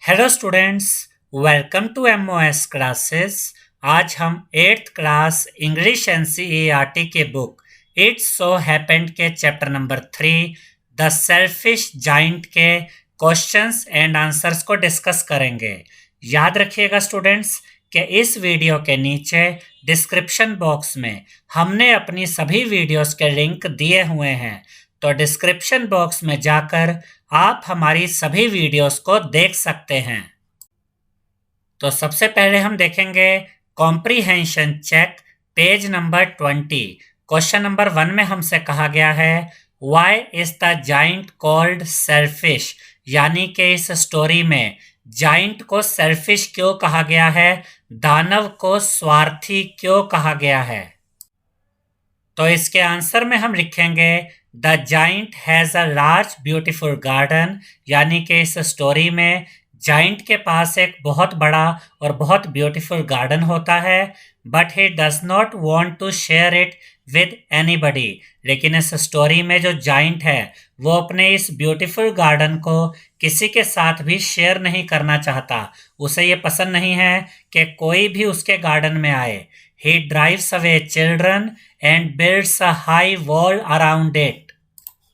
Hello students, welcome to MOS classes. आज हम 8th class English NCERT के book it's so happened के chapter number 3 the selfish giant के questions and answers को discuss करेंगे। याद रखिएगा स्टूडेंट्स कि इस वीडियो के नीचे डिस्क्रिप्शन बॉक्स में हमने अपनी सभी वीडियोस के लिंक दिए हुए हैं, तो डिस्क्रिप्शन बॉक्स में जाकर आप हमारी सभी वीडियोस को देख सकते हैं। तो सबसे पहले हम देखेंगे comprehension check, page number 20। Question number 1 में हमसे कहा गया है why is the giant called selfish, यानी कि इस स्टोरी में जाइंट को सेल्फिश क्यों कहा गया है, दानव को स्वार्थी क्यों कहा गया है। तो इसके आंसर में हम लिखेंगे the giant has a large beautiful garden, यानी कि इस स्टोरी में जाइंट के पास एक बहुत बड़ा और बहुत ब्यूटीफुल गार्डन होता है, but he does not want to share it with anybody. लेकिन इस स्टोरी में जो जाइंट है वो अपने इस ब्यूटीफुल गार्डन को किसी के साथ भी शेयर नहीं करना चाहता। उसे ये पसंद नहीं है कि कोई भी उसके गार्डन में आए। He drives away children and builds a high wall around it.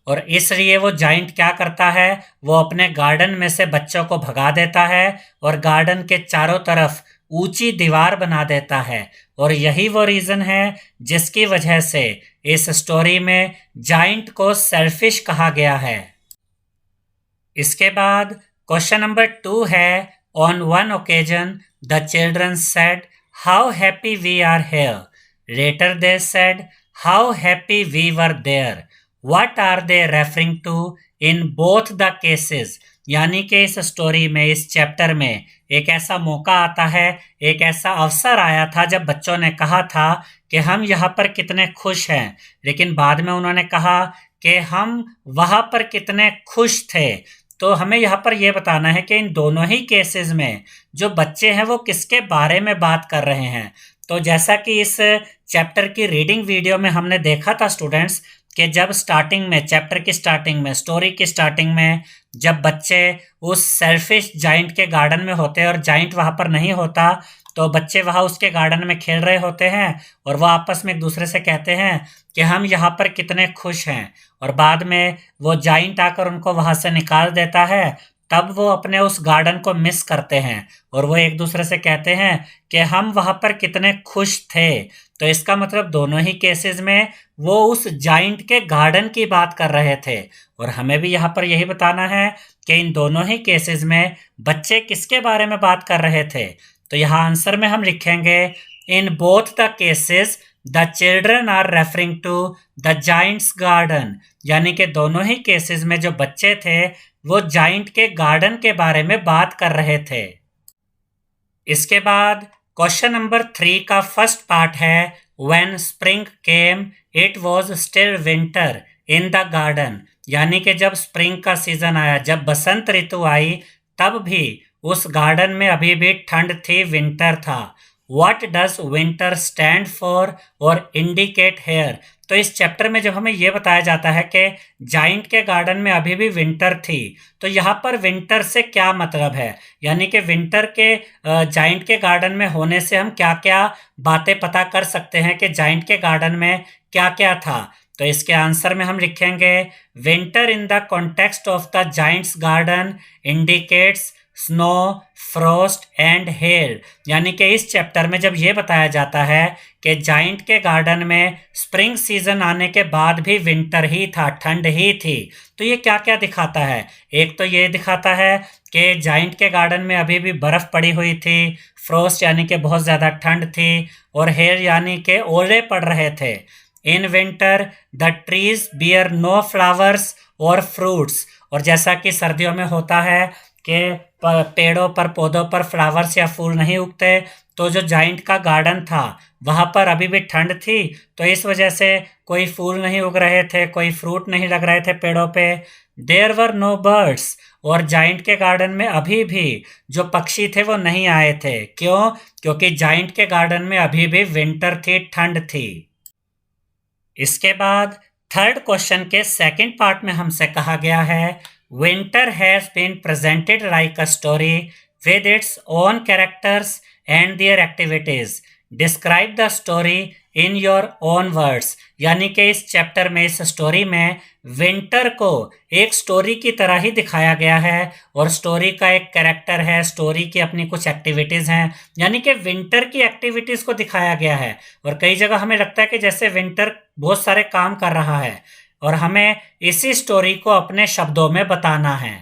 और इसलिए वो जाइंट क्या करता है, वो अपने गार्डन में से बच्चों को भगा देता है और गार्डन के चारों तरफ ऊंची दीवार बना देता है। और यही वो रीजन है जिसकी वजह से इस स्टोरी में जाइंट को सेल्फिश कहा गया है। इसके बाद क्वेश्चन नंबर 2 है on one occasion the children said How happy we are here. Later they said, How happy we were there. What are they referring to in both the cases? यानी कि इस story में, इस chapter में एक ऐसा मौका आता है, एक ऐसा अवसर आया था जब बच्चों ने कहा था कि हम यहाँ पर कितने खुश हैं, लेकिन बाद में उन्होंने कहा कि हम वहाँ पर कितने खुश थे। तो हमें यहाँ पर यह बताना है कि इन दोनों ही केसेस में जो बच्चे हैं वो किसके बारे में बात कर रहे हैं। तो जैसा कि इस चैप्टर की रीडिंग वीडियो में हमने देखा था स्टूडेंट्स कि जब स्टार्टिंग में, चैप्टर की स्टार्टिंग में, स्टोरी की स्टार्टिंग में जब बच्चे उस सेल्फिश जाइंट के गार्डन में होते हैं और जाइंट वहाँ पर नहीं होता, तो बच्चे वहाँ उसके गार्डन में खेल रहे होते हैं और वो आपस में एक दूसरे से कहते हैं कि हम यहाँ पर कितने खुश हैं। और बाद में वो जाइंट आकर उनको वहाँ से निकाल देता है, तब वो अपने उस गार्डन को मिस करते हैं और वो एक दूसरे से कहते हैं कि हम वहाँ पर कितने खुश थे। तो इसका मतलब दोनों ही केसेस में वो उस जाइंट के गार्डन की बात कर रहे थे। और हमें भी यहाँ पर यही बताना है कि इन दोनों ही केसेस में बच्चे किसके बारे में बात कर रहे थे। तो यहाँ आंसर में हम लिखेंगे in both the cases the children are referring to the giant's garden, यानी कि दोनों ही केसेस में जो बच्चे थे वो जाइंट के गार्डन के बारे में बात कर रहे थे। इसके बाद क्वेश्चन नंबर 3 का फर्स्ट पार्ट है when spring came it was still winter in the garden, यानी कि जब स्प्रिंग का सीजन आया, जब बसंत ऋतु आई, तब भी उस गार्डन में अभी भी ठंड थी, विंटर था। What does winter stand for और indicate here? तो इस चैप्टर में जब हमें यह बताया जाता है कि जाइंट के गार्डन में अभी भी विंटर थी, तो यहाँ पर विंटर से क्या मतलब है, यानी कि विंटर के जाइंट के गार्डन में होने से हम क्या क्या बातें पता कर सकते हैं कि जाइंट के गार्डन में क्या क्या था। तो इसके आंसर में हम लिखेंगे winter in the context of the giant's garden indicates snow, frost and hell, यानी कि इस चैप्टर में जब ये बताया जाता है कि जाइंट के गार्डन में स्प्रिंग सीजन आने के बाद भी विंटर ही था, ठंड ही थी, तो ये क्या क्या दिखाता है। एक तो ये दिखाता है कि जाइंट के गार्डन में अभी भी बर्फ़ पड़ी हुई थी, फ्रोस्ट यानी कि बहुत ज़्यादा ठंड थी, और हेल यानी कि ओले पड़ रहे थे। In winter the trees bear no flowers और फ्रूट्स, और जैसा कि सर्दियों में होता है कि पेड़ों पर, पौधों पर फ्लावर्स या फूल नहीं उगते, तो जो जाइंट का गार्डन था वहाँ पर अभी भी ठंड थी, तो इस वजह से कोई फूल नहीं उग रहे थे, कोई फ्रूट नहीं लग रहे थे पेड़ों पे। देयर वर नो बर्ड्स, और जाइंट के गार्डन में अभी भी जो पक्षी थे वो नहीं आए थे। क्यों? क्योंकि जाइंट के गार्डन में अभी भी विंटर थी, ठंड थी। इसके बाद थर्ड क्वेश्चन के सेकंड पार्ट में हमसे कहा गया है Winter has been presented like a story with its own characters and their activities. Describe the story in your own words. यानी कि इस चैप्टर में, इस स्टोरी में विंटर को एक स्टोरी की तरह ही दिखाया गया है और स्टोरी का एक कैरेक्टर है, स्टोरी की अपनी कुछ एक्टिविटीज हैं, यानी कि विंटर की एक्टिविटीज को दिखाया गया है। और कई जगह हमें लगता है कि जैसे विंटर बहुत सारे काम कर रहा है और हमें इसी स्टोरी को अपने शब्दों में बताना है।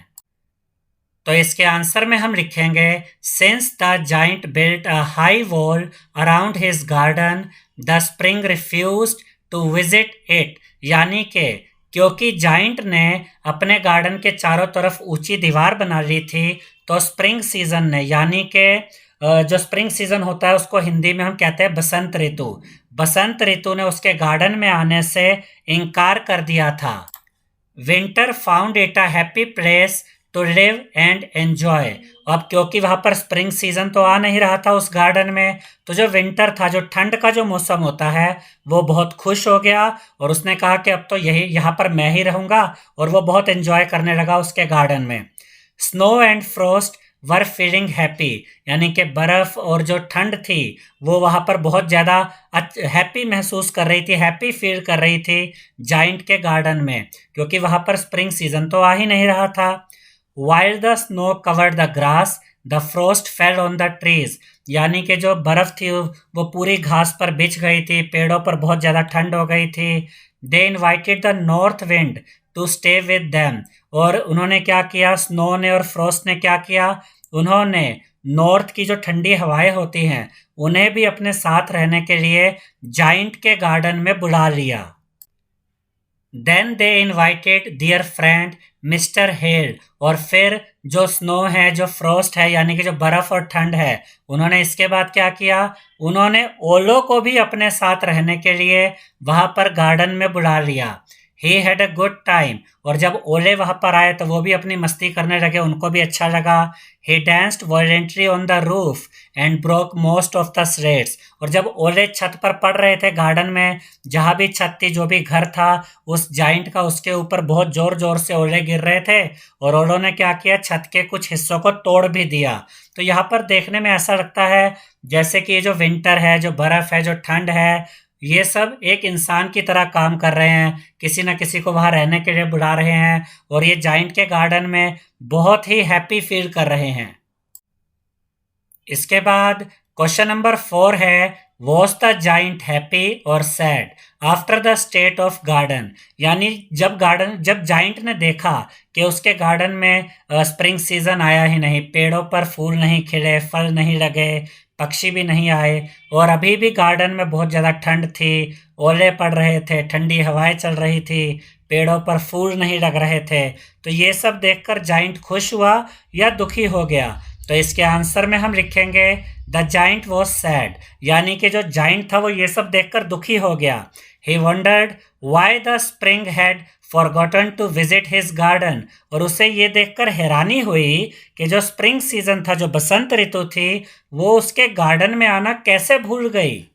तो इसके आंसर में हम लिखेंगे, since the giant built a high wall around his garden the spring refused to visit it. यानी कि क्योंकि जाइंट ने अपने गार्डन के चारों तरफ ऊंची दीवार बना ली थी, तो स्प्रिंग सीजन ने, यानी कि जो स्प्रिंग सीजन होता है उसको हिंदी में हम कहते हैं बसंत ऋतु, बसंत ऋतु ने उसके गार्डन में आने से इनकार कर दिया था। Winter found it a happy place to live and enjoy. अब क्योंकि वहां पर स्प्रिंग सीजन तो आ नहीं रहा था उस गार्डन में, तो जो विंटर था, जो ठंड का जो मौसम होता है, वो बहुत खुश हो गया और उसने कहा कि अब तो यही यहाँ पर मैं ही रहूंगा, और वो बहुत एंजॉय करने लगा उसके गार्डन में। Snow and frost were feeling happy. यानी कि बर्फ और जो ठंड थी वो वहां पर बहुत ज्यादा हैप्पी महसूस कर रही थी, हैप्पी फील कर रही थी जाइंट के गार्डन में, क्योंकि वहां पर स्प्रिंग सीजन तो आ ही नहीं रहा था। While the snow covered the grass the frost fell on the trees. यानी कि जो बर्फ थी वो पूरी घास पर बिछ गई थी, पेड़ों पर बहुत ज्यादा ठंड हो गई थी। They invited the north wind to stay with them. और उन्होंने क्या किया, स्नो ने और फ्रोस्ट ने क्या किया, उन्होंने नॉर्थ की जो ठंडी हवाएं होती हैं उन्हें भी अपने साथ रहने के लिए जाइंट के गार्डन में बुला लिया। Then they invited their friend mister Hail. और फिर जो स्नो है, जो फ्रोस्ट है, यानी कि जो बर्फ और ठंड है, उन्होंने इसके बाद क्या किया, उन्होंने ओलो को भी अपने साथ रहने के लिए वहां पर गार्डन में बुला लिया। He had a good time. और जब ओले वहां पर आए तो वो भी अपनी मस्ती करने लगे, उनको भी अच्छा लगा। He danced violently on the roof and broke most of the slates. और जब ओले छत पर पड़ रहे थे गार्डन में, जहां भी छत थी, जो भी घर था उस जाइंट का, उसके ऊपर बहुत जोर जोर से ओले गिर रहे थे और ओलों ने क्या किया, छत के कुछ हिस्सों को तोड़ भी दिया। तो यहाँ पर देखने में ऐसा लगता है जैसे कि ये जो विंटर है, जो बर्फ है, जो ठंड है, ये सब एक इंसान की तरह काम कर रहे हैं, किसी न किसी को वहां रहने के लिए बुला रहे हैं और ये जाइंट के गार्डन में बहुत ही हैप्पी फील कर रहे हैं। इसके बाद क्वेश्चन नंबर 4 है, वॉज द जाइंट हैप्पी और sad after the state of garden. यानी जब जाइंट ने देखा कि उसके गार्डन में स्प्रिंग सीजन आया ही नहीं, पेड़ों पर फूल नहीं खिले, फल नहीं लगे, पक्षी भी नहीं आए और अभी भी गार्डन में बहुत ज़्यादा ठंड थी, ओले पड़ रहे थे, ठंडी हवाएं चल रही थी, पेड़ों पर फूल नहीं लग रहे थे, तो ये सब देखकर जाइंट खुश हुआ या दुखी हो गया। तो इसके आंसर में हम लिखेंगे द जाइंट वॉज सैड। यानी कि जो जाइंट था वो ये सब देखकर दुखी हो गया। He wondered why the spring had forgotten to visit his garden. और उसे ये देखकर हैरानी हुई कि जो स्प्रिंग सीजन था, जो बसंत ऋतु थी, वो उसके गार्डन में आना कैसे भूल गई।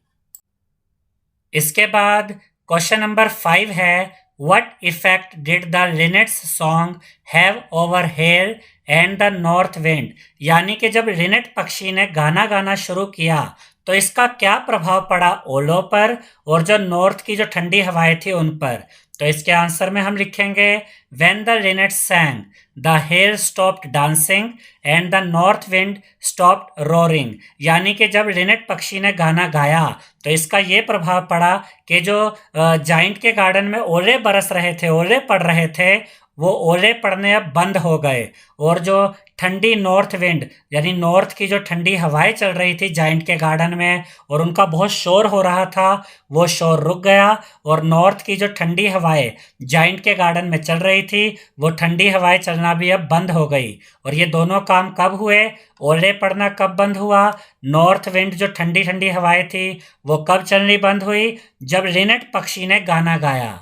इसके बाद क्वेश्चन नंबर 5 है, what effect did the linnet's song have over hail and the north wind. यानी कि जब लिनेट पक्षी ने गाना गाना शुरू किया तो इसका क्या प्रभाव पड़ा ओलों पर और जो नॉर्थ की जो ठंडी हवाएं थी उन पर। तो इसके आंसर में हम लिखेंगे, when the linnet sang the hare stopped dancing and the north wind stopped roaring. यानी कि जब लिनेट पक्षी ने गाना गाया तो इसका ये प्रभाव पड़ा कि जो जाइंट के गार्डन में ओले बरस रहे थे, ओले पड़ रहे थे, वो ओले पड़ने अब बंद हो गए और जो ठंडी नॉर्थ विंड, यानी नॉर्थ की जो ठंडी हवाएं चल रही थी जाइंट के गार्डन में और उनका बहुत शोर हो रहा था, वो शोर रुक गया और नॉर्थ की जो ठंडी हवाएं जाइंट के गार्डन में चल रही थी, वो ठंडी हवाएं चलना भी अब बंद हो गई। और ये दोनों काम कब हुए, ओले पड़ना कब बंद हुआ, नॉर्थ विंड जो ठंडी ठंडी हवाएं थी वो कब चलनी बंद हुई, जब लिनेट पक्षी ने गाना गाया।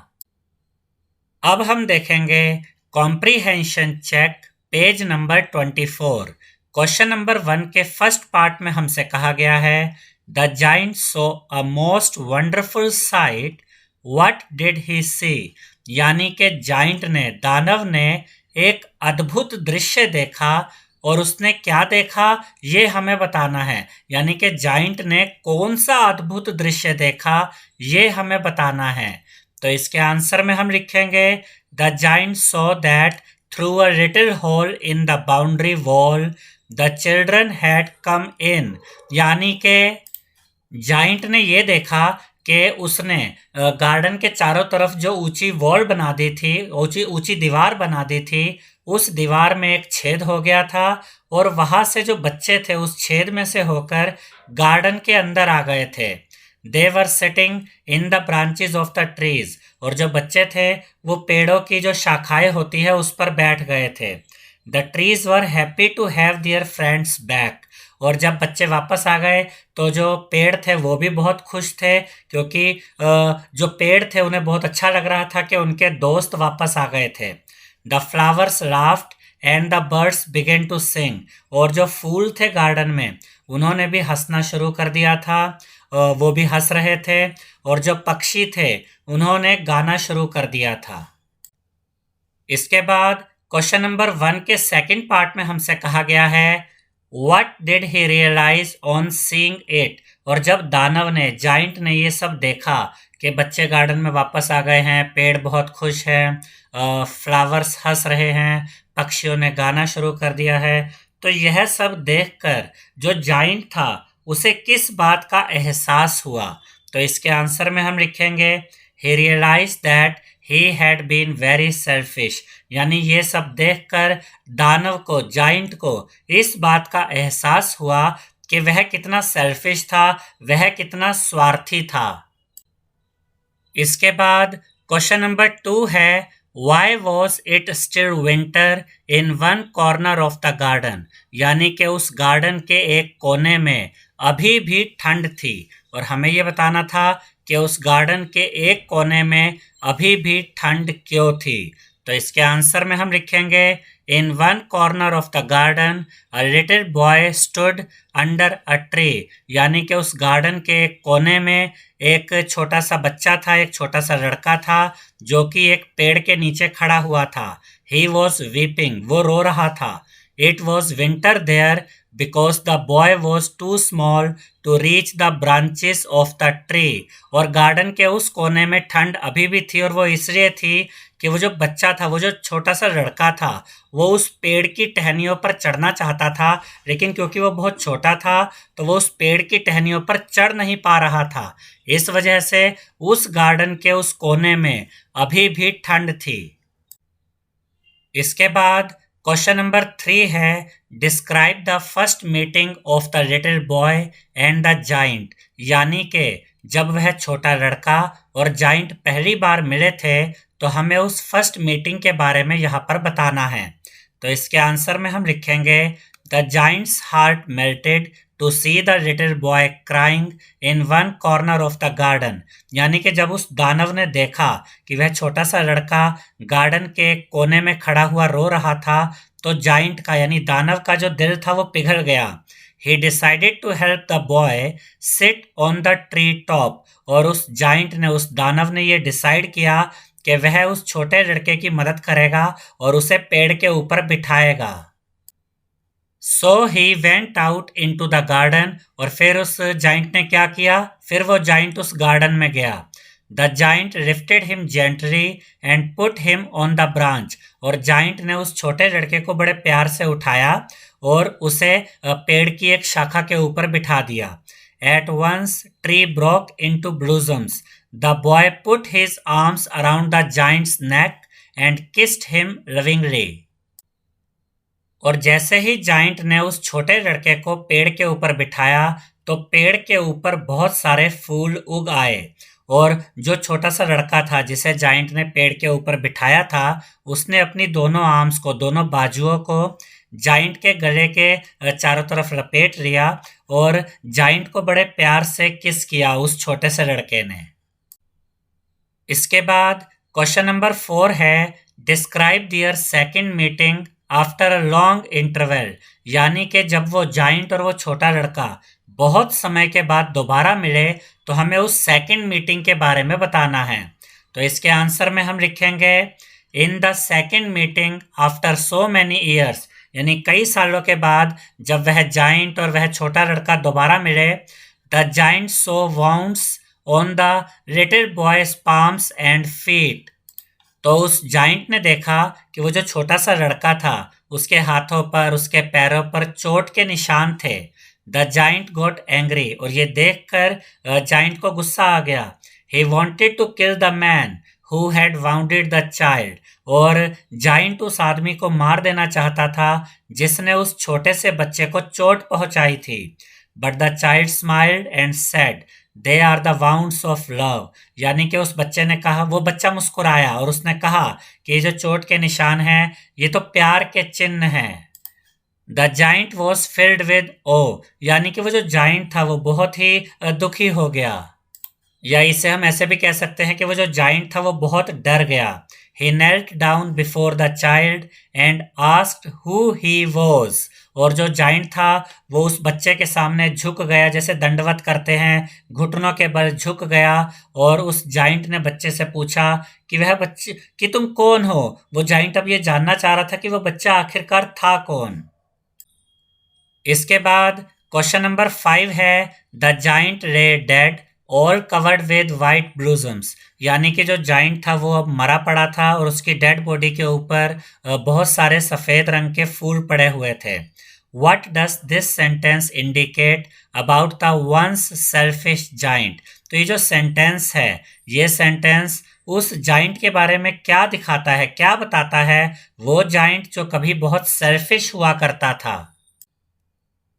अब हम देखेंगे comprehension check page number 24। Question number 1 के फर्स्ट पार्ट में हमसे कहा गया है, the giant saw a most wonderful sight, what did he see. यानी कि जाइंट ने, दानव ने एक अद्भुत दृश्य देखा। और उसने क्या देखा ये हमें बताना है, यानी कि जाइंट ने कौन सा अद्भुत दृश्य देखा ये हमें बताना है। तो इसके आंसर में हम लिखेंगे the giant saw that through a little hole in the boundary wall the children had come in. यानी कि जाइंट ने ये देखा कि उसने गार्डन के चारों तरफ जो ऊंची वॉल बना दी थी, ऊंची ऊंची दीवार बना दी थी, उस दीवार में एक छेद हो गया था और वहां से जो बच्चे थे उस छेद में से होकर गार्डन के अंदर आ गए थे। They were sitting in the branches of the trees. और जो बच्चे थे वो पेड़ों की जो शाखाएं होती है उस पर बैठ गए थे। The trees were happy to have their friends back. और जब बच्चे वापस आ गए तो जो पेड़ थे वो भी बहुत खुश थे, क्योंकि जो पेड़ थे उन्हें बहुत अच्छा लग रहा था कि उनके दोस्त वापस आ गए थे। The flowers laughed and the birds began to sing. और जो फूल थे गार्डन में उन्होंने भी हंसना शुरू कर दिया था, वो भी हंस रहे थे। और जो पक्षी थे उन्होंने गाना शुरू कर दिया था। इसके बाद क्वेश्चन नंबर 1 के सेकंड पार्ट में हमसे कहा गया है What did he realize on seeing it? और जब दानव ने, जाइंट ने ये सब देखा कि बच्चे गार्डन में वापस आ गए हैं, पेड़ बहुत खुश हैं, फ्लावर्स हंस रहे हैं, पक्षियों ने गाना शुरू कर दिया है, तो यह सब देखकर जो जाइंट था उसे किस बात का एहसास हुआ? तो इसके आंसर में हम लिखेंगे he realized that he had been very selfish। यानी ये सब देखकर दानव को, जाइंट को इस बात का एहसास हुआ कि वह कितना सेल्फिश था, वह कितना स्वार्थी था। इसके बाद क्वेश्चन नंबर 2 है Why was it still winter in one corner of the garden? यानी कि उस गार्डन के एक कोने में अभी भी ठंड थी और हमें यह बताना था कि उस गार्डन के एक कोने में अभी भी ठंड क्यों थी। तो इसके आंसर में हम लिखेंगे इन one corner of the garden a little boy stood under a tree. यानी कि उस गार्डन के एक कोने में एक छोटा सा बच्चा था, एक छोटा सा लड़का था जो कि एक पेड़ के नीचे खड़ा हुआ था। ही वॉज वीपिंग, वो रो रहा था। It was winter there because the boy was too small to reach the branches of the tree. और गार्डन के उस कोने में ठंड अभी भी थी और वो इसलिए थी कि वो जो बच्चा था, वो जो छोटा सा लड़का था, वो उस पेड़ की टहनियों पर चढ़ना चाहता था, लेकिन क्योंकि वो बहुत छोटा था तो वो उस पेड़ की टहनियों पर चढ़ नहीं पा रहा था। इस वजह से उस गार्डन के उस कोने में अभी भी ठंड थी। इसके बाद क्वेश्चन नंबर 3 है describe the first meeting of the little boy and the giant. यानी कि जब वह छोटा लड़का और जाइंट पहली बार मिले थे तो हमें उस फर्स्ट मीटिंग के बारे में यहाँ पर बताना है। तो इसके आंसर में हम लिखेंगे the giant's heart melted to see the little boy crying in one corner of the garden. यानी कि जब उस दानव ने देखा कि वह छोटा सा लड़का गार्डन के कोने में खड़ा हुआ रो रहा था तो जाइंट का, यानी दानव का जो दिल था वो पिघल गया। He decided to help the boy sit on the tree top। और उस जाइंट ने, उस दानव ने ये डिसाइड किया कि वह उस छोटे लड़के की मदद करेगा और उसे पेड़ के ऊपर बिठाएगा। So he went out into the garden। और फिर उस जाइंट ने क्या किया, फिर वो जाइंट उस गार्डन में गया। The giant lifted him gently and put him on the branch। और जाइंट ने उस छोटे लड़के को बड़े प्यार से उठाया और उसे पेड़ की एक शाखा के ऊपर बिठा दिया। At once tree broke into blossoms। The boy put his arms around the giant's neck and kissed him lovingly। और जैसे ही जाइंट ने उस छोटे लड़के को पेड़ के ऊपर बिठाया तो पेड़ के ऊपर बहुत सारे फूल उग आए। और जो छोटा सा लड़का था जिसे जाइंट ने पेड़ के ऊपर बिठाया था उसने अपनी दोनों आर्म्स को, दोनों बाजुओं को जाइंट के गले के चारों तरफ लपेट लिया और जाइंट को बड़े प्यार से किस किया उस छोटे से लड़के ने। इसके बाद क्वेश्चन नंबर 4 है describe their second meeting after a long interval. यानी कि जब वो जाइंट और वो छोटा लड़का बहुत समय के बाद दोबारा मिले तो हमें उस सेकंड मीटिंग के बारे में बताना है। तो इसके आंसर में हम लिखेंगे in the second meeting after so many years, यानी कई सालों के बाद जब वह जाइंट और वह छोटा लड़का दोबारा मिले, the giant so wounds on the little boys palms and feet. तो उस जाइंट ने देखा कि वो जो छोटा सा लड़का था उसके हाथों पर, उसके पैरों पर चोट के निशान थे। द जाइंट गॉट एंग्री, और ये देखकर जाइंट को गुस्सा आ गया। He wanted to kill the man who had wounded the child, और जाइंट उस आदमी को मार देना चाहता था जिसने उस छोटे से बच्चे को चोट पहुंचाई थी। But the child smiled and said, they are the wounds of love, यानी कि उस बच्चे ने कहा, वो बच्चा मुस्कुराया और उसने कहा कि ये जो चोट के निशान हैं ये तो प्यार के चिन्ह हैं। The giant was filled with awe, यानी कि वो जो जाइंट था वो बहुत ही दुखी हो गया, या इसे हम ऐसे भी कह सकते हैं कि वो जो जाइंट था वो बहुत डर गया। He knelt down before the child and asked who he was, और जो जाइंट था वो उस बच्चे के सामने झुक गया, जैसे दंडवत करते हैं, घुटनों के बल झुक गया, और उस जाइंट ने बच्चे से पूछा कि वह बच्चे कि तुम कौन हो। वो जाइंट अब ये जानना चाह रहा था कि वो बच्चा आखिरकार था कौन। इसके बाद क्वेश्चन नंबर 5 है, the giant lay dead all covered with white blossoms, यानी कि जो जाइंट था वो अब मरा पड़ा था और उसकी डेड बॉडी के ऊपर बहुत सारे सफ़ेद रंग के फूल पड़े हुए थे। What does this sentence indicate about the once selfish giant? तो ये जो सेंटेंस है, ये सेंटेंस उस जाइंट के बारे में क्या दिखाता है, क्या बताता है, वो जाइंट जो कभी बहुत सेल्फिश हुआ करता था।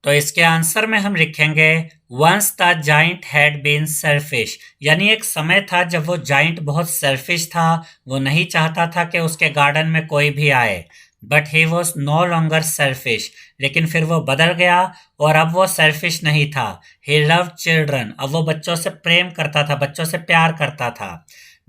तो इसके आंसर में हम लिखेंगे once the giant had been selfish, यानी एक समय था जब वो जाइंट बहुत सेल्फिश था, वो नहीं चाहता था कि उसके गार्डन में कोई भी आए। But he was no longer selfish, लेकिन फिर वो बदल गया और अब वो सेल्फिश नहीं था। ही लव्ड चिल्ड्रन, अब वो बच्चों से प्रेम करता था, बच्चों से प्यार करता था।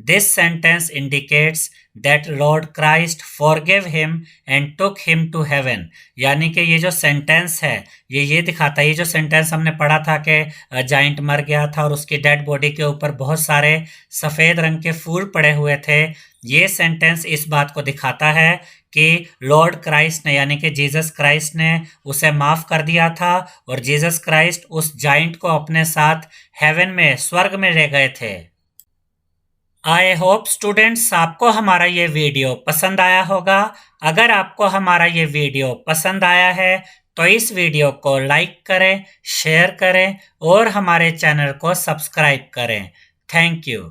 This sentence indicates that Lord Christ forgave him and took him to heaven, यानी कि ये जो सेंटेंस है ये दिखाता है, ये जो सेंटेंस हमने पढ़ा था कि जाइंट मर गया था और उसकी डेड बॉडी के ऊपर बहुत सारे सफ़ेद रंग के फूल पड़े हुए थे, ये सेंटेंस इस बात को दिखाता है कि लॉर्ड क्राइस्ट ने, यानी कि जीसस क्राइस्ट ने उसे माफ़ कर दिया था और जीसस क्राइस्ट उस जाइंट को अपने साथ हेवन में, स्वर्ग में ले गए थे। आई होप स्टूडेंट्स आपको हमारा ये वीडियो पसंद आया होगा। अगर आपको हमारा ये वीडियो पसंद आया है तो इस वीडियो को लाइक करें, शेयर करें और हमारे चैनल को सब्सक्राइब करें। Thank you.